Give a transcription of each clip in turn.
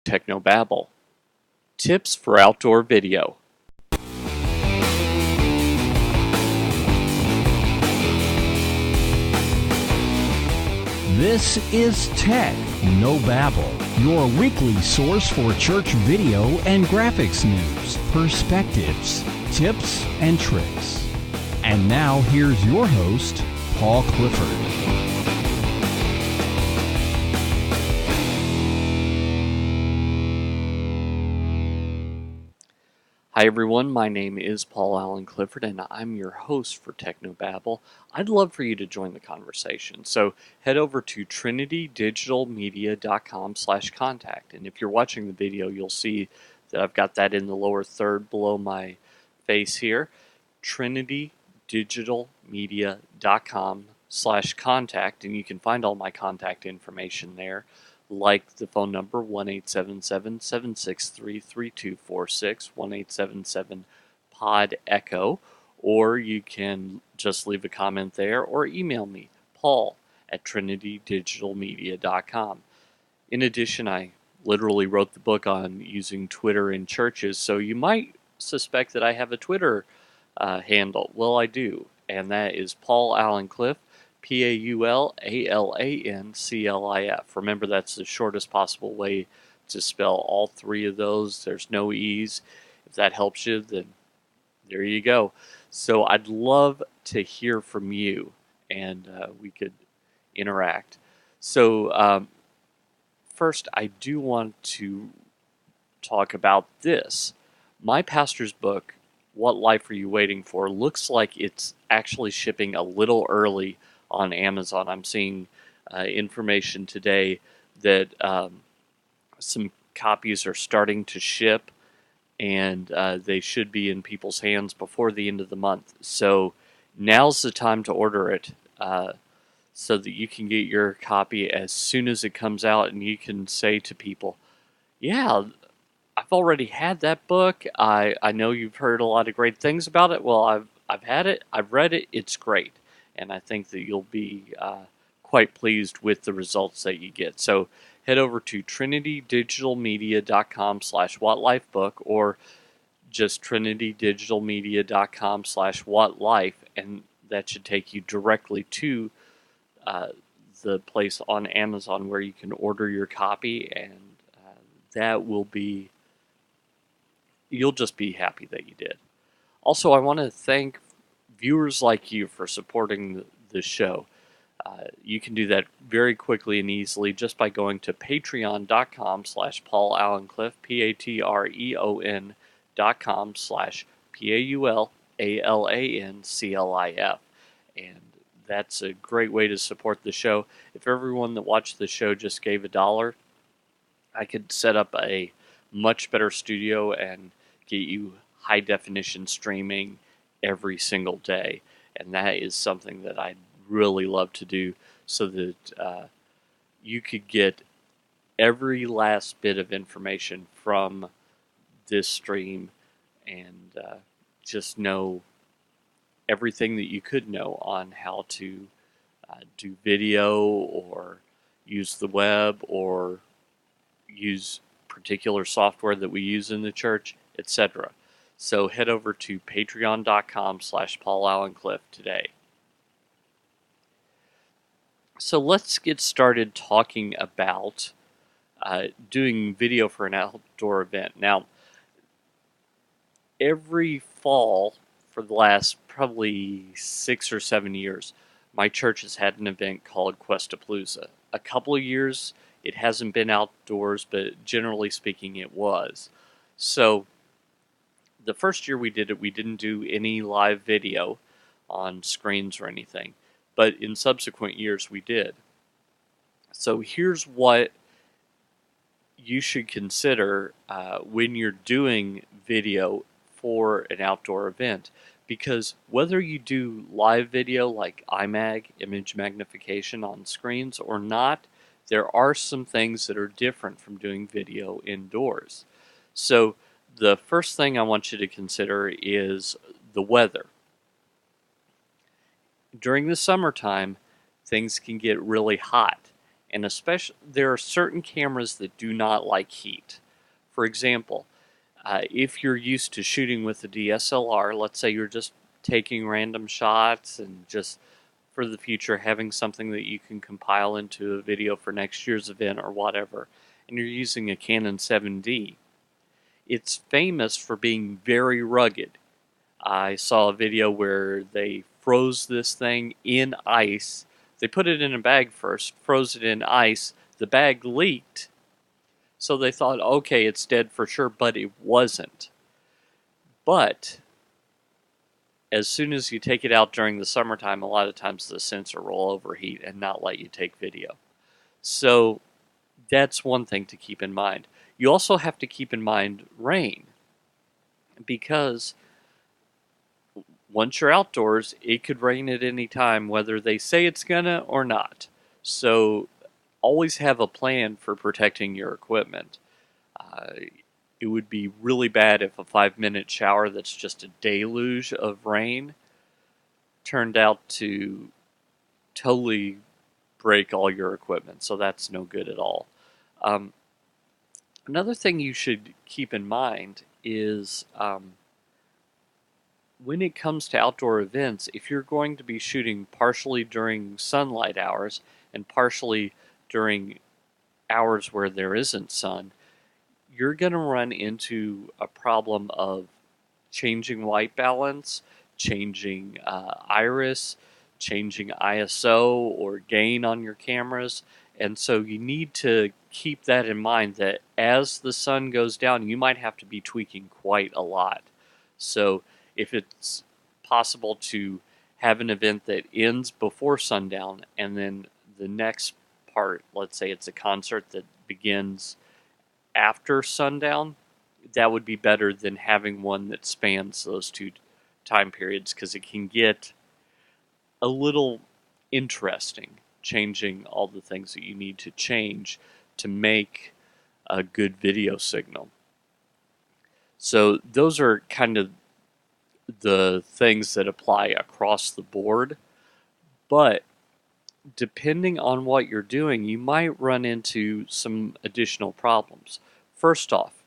Babel. Tips for outdoor video. This is Tech No Babel, your weekly source for church video and graphics news, perspectives, tips, and tricks. And now here's your host, Paul Clifford. Hi everyone, my name is Paul Allen Clifford and I'm your host for Technobabble. I'd love for you to join the conversation, so head over to trinitydigitalmedia.com/contact, and if you're watching the video you'll see that I've got that in the lower third below my face here, trinitydigitalmedia.com/contact, and you can find all my contact information there, like the phone number 1-877-763-3246, 1-877-POD-ECHO, or you can just leave a comment there or email me, paul@trinitydigitalmedia.com. In addition, I literally wrote the book on using Twitter in churches, so you might suspect that I have a Twitter handle. Well, I do, and that is Paul Allen Cliff, PAULALANCLIF. Remember, that's the shortest possible way to spell all three of those. There's no E's. If that helps you, then there you go. So I'd love to hear from you, and we could interact. So first, I do want to talk about this. My pastor's book, What Life Are You Waiting For, looks like it's actually shipping a little early on Amazon. I'm seeing information today that some copies are starting to ship, and they should be in people's hands before the end of the month. So now's the time to order it so that you can get your copy as soon as it comes out, and you can say to people, yeah, I've already had that book. I know you've heard a lot of great things about it. Well, I've had it. I've read it. It's great. And I think that you'll be quite pleased with the results that you get. So head over to trinitydigitalmedia.com/whatlifebook, or just trinitydigitalmedia.com/whatlife, and that should take you directly to the place on Amazon where you can order your copy, and that will be, you'll just be happy that you did. Also, I want to thank viewers like you for supporting the show. You can do that very quickly and easily just by going to patreon.com/PaulAllenCliff, patreon.com/PAULALANCLIF. And that's a great way to support the show. If everyone that watched the show just gave $1, I could set up a much better studio and get you high definition streaming every single day, and that is something that I'd really love to do, so that you could get every last bit of information from this stream, and just know everything that you could know on how to do video, or use the web, or use particular software that we use in the church, etc. So head over to patreon.com/PaulAllenCliff today. So let's get started talking about doing video for an outdoor event. Now, every fall for the last probably 6 or 7 years, my church has had an event called Questapalooza. A couple of years it hasn't been outdoors, but generally speaking it was. So the first year we did it, we didn't do any live video on screens or anything, but in subsequent years we did. So here's what you should consider when you're doing video for an outdoor event, because whether you do live video like IMAG, image magnification on screens, or not, there are some things that are different from doing video indoors. So the first thing I want you to consider is the weather. During the summertime, things can get really hot, And especially, there are certain cameras that do not like heat. For example, if you're used to shooting with a DSLR, let's say you're just taking random shots and just for the future having something that you can compile into a video for next year's event or whatever, and you're using a Canon 7D, it's famous for being very rugged. I saw a video where they froze this thing in ice. They put it in a bag first, froze it in ice. The bag leaked, so they thought, okay, it's dead for sure, but it wasn't. But as soon as you take it out during the summertime, a lot of times the sensor will overheat and not let you take video. So that's one thing to keep in mind. You also have to keep in mind rain, because once you're outdoors, it could rain at any time, whether they say it's gonna or not. So always have a plan for protecting your equipment. Uh, it would be really bad if a 5-minute shower that's just a deluge of rain turned out to totally break all your equipment. So that's no good at all. Um, Another thing you should keep in mind is when it comes to outdoor events, if you're going to be shooting partially during sunlight hours and partially during hours where there isn't sun, you're going to run into a problem of changing white balance, changing iris, changing ISO or gain on your cameras. And so you need to keep that in mind, that as the sun goes down, you might have to be tweaking quite a lot. So if it's possible to have an event that ends before sundown and then the next part, let's say it's a concert that begins after sundown, that would be better than having one that spans those two time periods, because it can get a little interesting changing all the things that you need to change to make a good video signal. So those are kind of the things that apply across the board, but depending on what you're doing, you might run into some additional problems. First off,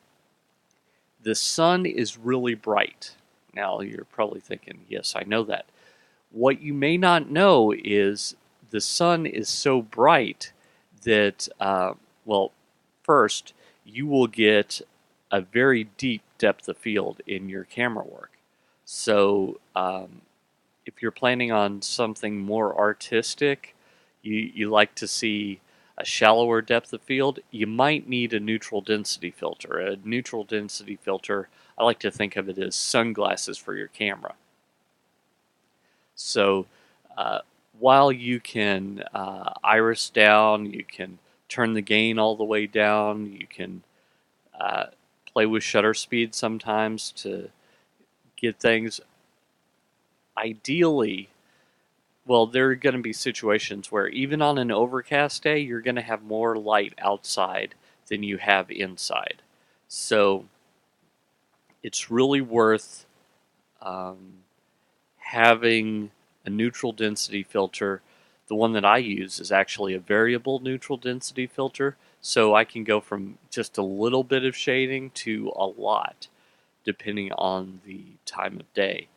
the sun is really bright. Now, you're probably thinking, yes, I know that. What you may not know is the sun is so bright that, well, first, you will get a very deep depth of field in your camera work. So, if you're planning on something more artistic, you like to see a shallower depth of field, you might need a neutral density filter. A neutral density filter, I like to think of it as sunglasses for your camera. So while you can iris down, you can turn the gain all the way down, you can play with shutter speed sometimes to get things. Ideally, well, there are going to be situations where even on an overcast day, you're going to have more light outside than you have inside. So it's really worth having a neutral density filter. The one that I use is actually a variable neutral density filter, so I can go from just a little bit of shading to a lot, depending on the time of day.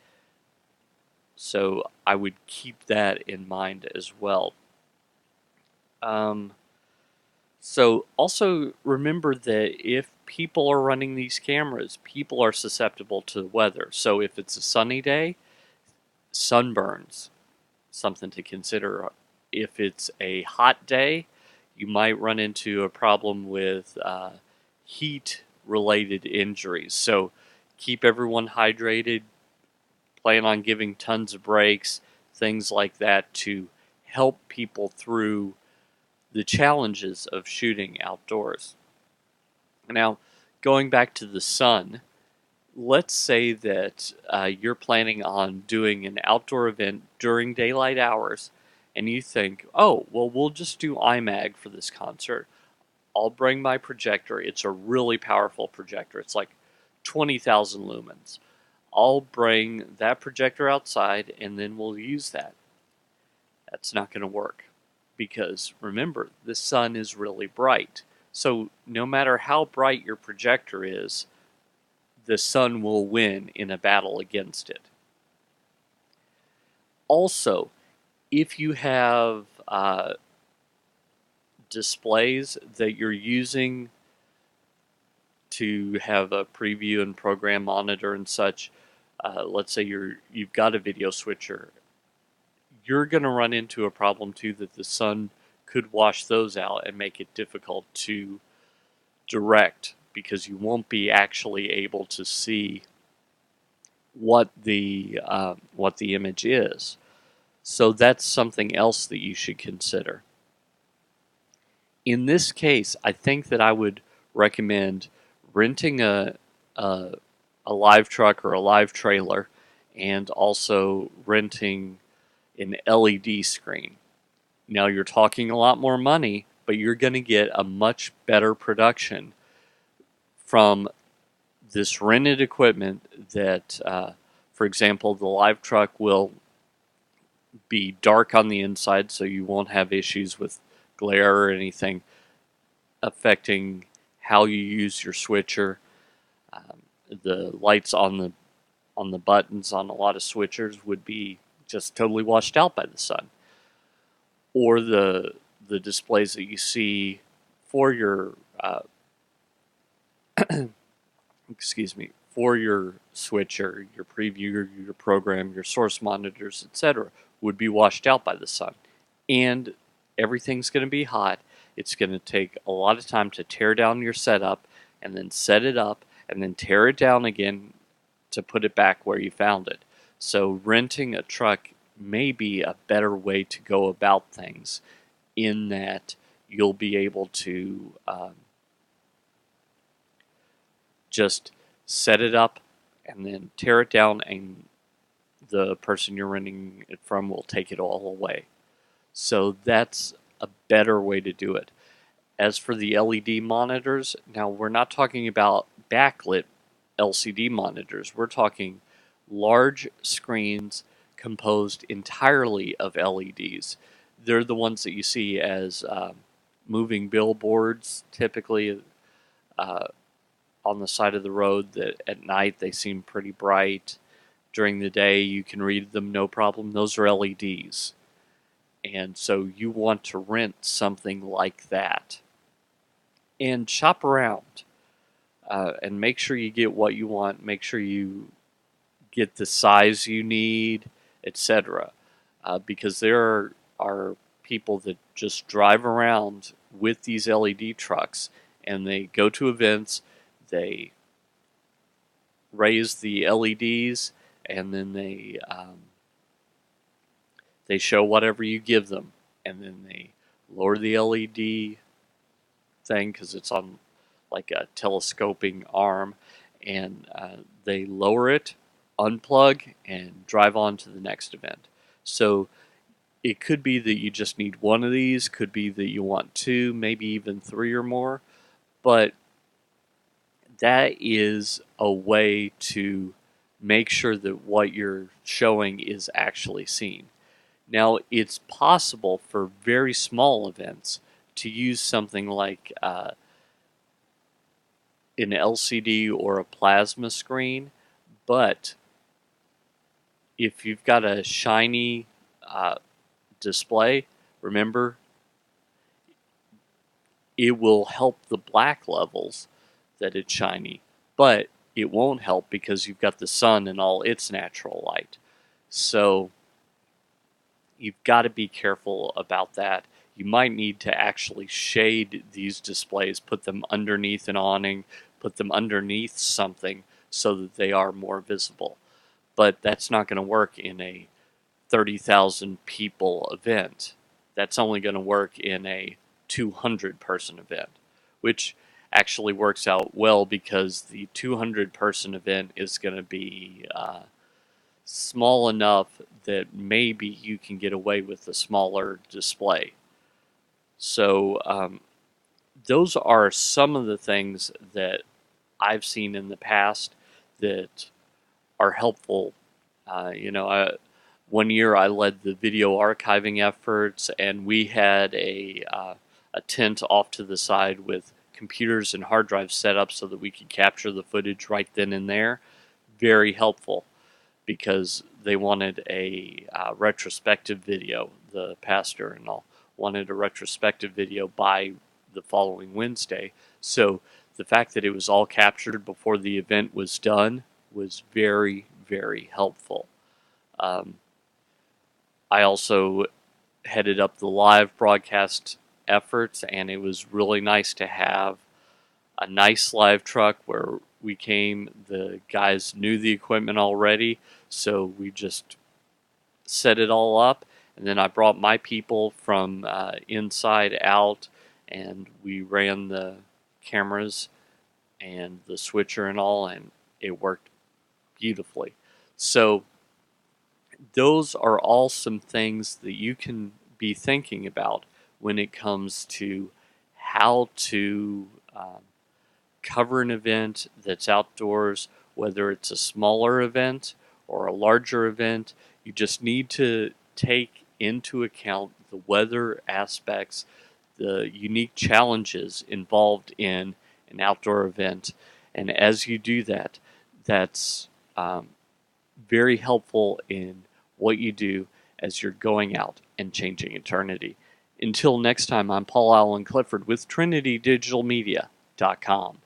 So I would keep that in mind as well. So also remember that if people are running these cameras, people are susceptible to weather. So if it's a sunny day, sunburns, something to consider. If it's a hot day, you might run into a problem with heat-related injuries. So keep everyone hydrated. Plan on giving tons of breaks, things like that, to help people through the challenges of shooting outdoors. Now, going back to the sun, let's say that you're planning on doing an outdoor event during daylight hours, and you think, oh, well, we'll just do IMAG for this concert. I'll bring my projector. It's a really powerful projector. It's like 20,000 lumens. I'll bring that projector outside and then we'll use that. That's not going to work, because remember, the sun is really bright. So no matter how bright your projector is, the sun will win in a battle against it. Also, if you have displays that you're using to have a preview and program monitor and such, let's say you've got a video switcher, you're going to run into a problem too that the sun could wash those out and make it difficult to direct, because you won't be actually able to see what the image is. So that's something else that you should consider. In this case, I think that I would recommend renting a live truck or a live trailer, and also renting an LED screen. Now you're talking a lot more money, but you're going to get a much better production from this rented equipment that, for example, the live truck will be dark on the inside, so you won't have issues with glare or anything affecting how you use your switcher. The lights on the buttons on a lot of switchers would be just totally washed out by the sun. Or the displays that you see for your for your switcher, your preview, your program, your source monitors, etc., would be washed out by the sun. And everything's going to be hot. It's going to take a lot of time to tear down your setup and then set it up and then tear it down again to put it back where you found it. So renting a truck may be a better way to go about things, in that you'll be able to just set it up and then tear it down, and the person you're renting it from will take it all away. So that's a better way to do it. As for the LED monitors, now we're not talking about backlit LCD monitors. We're talking large screens composed entirely of LEDs. They're the ones that you see as moving billboards, typically on the side of the road, that at night they seem pretty bright. During the day you can read them no problem. Those are LEDs. And so you want to rent something like that. And shop around. And make sure you get what you want. Make sure you get the size you need, etc. Because there are people that just drive around with these LED trucks, and they go to events, they raise the LEDs, and then they show whatever you give them, and then they lower the LED thing because it's on like a telescoping arm, and they lower it, unplug, and drive on to the next event. So it could be that you just need one of these, could be that you want two, maybe even three or more, but that is a way to make sure that what you're showing is actually seen. Now, it's possible for very small events to use something like an LCD or a plasma screen, but if you've got a shiny display, remember, it will help the black levels that it's shiny, but it won't help because you've got the sun and all its natural light. So you've got to be careful about that. You might need to actually shade these displays, put them underneath an awning, put them underneath something so that they are more visible. But that's not going to work in a 30,000 people event. That's only going to work in a 200 person event, which actually works out well because the 200 person event is going to be small enough that maybe you can get away with a smaller display. So those are some of the things that I've seen in the past that are helpful. One year I led the video archiving efforts, and we had a tent off to the side with computers and hard drives set up so that we could capture the footage right then and there. Very helpful, because they wanted a retrospective video. The pastor and all wanted a retrospective video by the following Wednesday. So the fact that it was all captured before the event was done was very, very helpful. I also headed up the live broadcast efforts, and it was really nice to have a nice live truck where we came. The guys knew the equipment already, so we just set it all up, and then I brought my people from inside out, and we ran the cameras and the switcher and all, and it worked beautifully. So those are all some things that you can be thinking about when it comes to how to cover an event that's outdoors, whether it's a smaller event or a larger event. You just need to take into account the weather aspects, the unique challenges involved in an outdoor event. And as you do that, that's very helpful in what you do as you're going out and changing eternity. Until next time, I'm Paul Allen Clifford with TrinityDigitalMedia.com.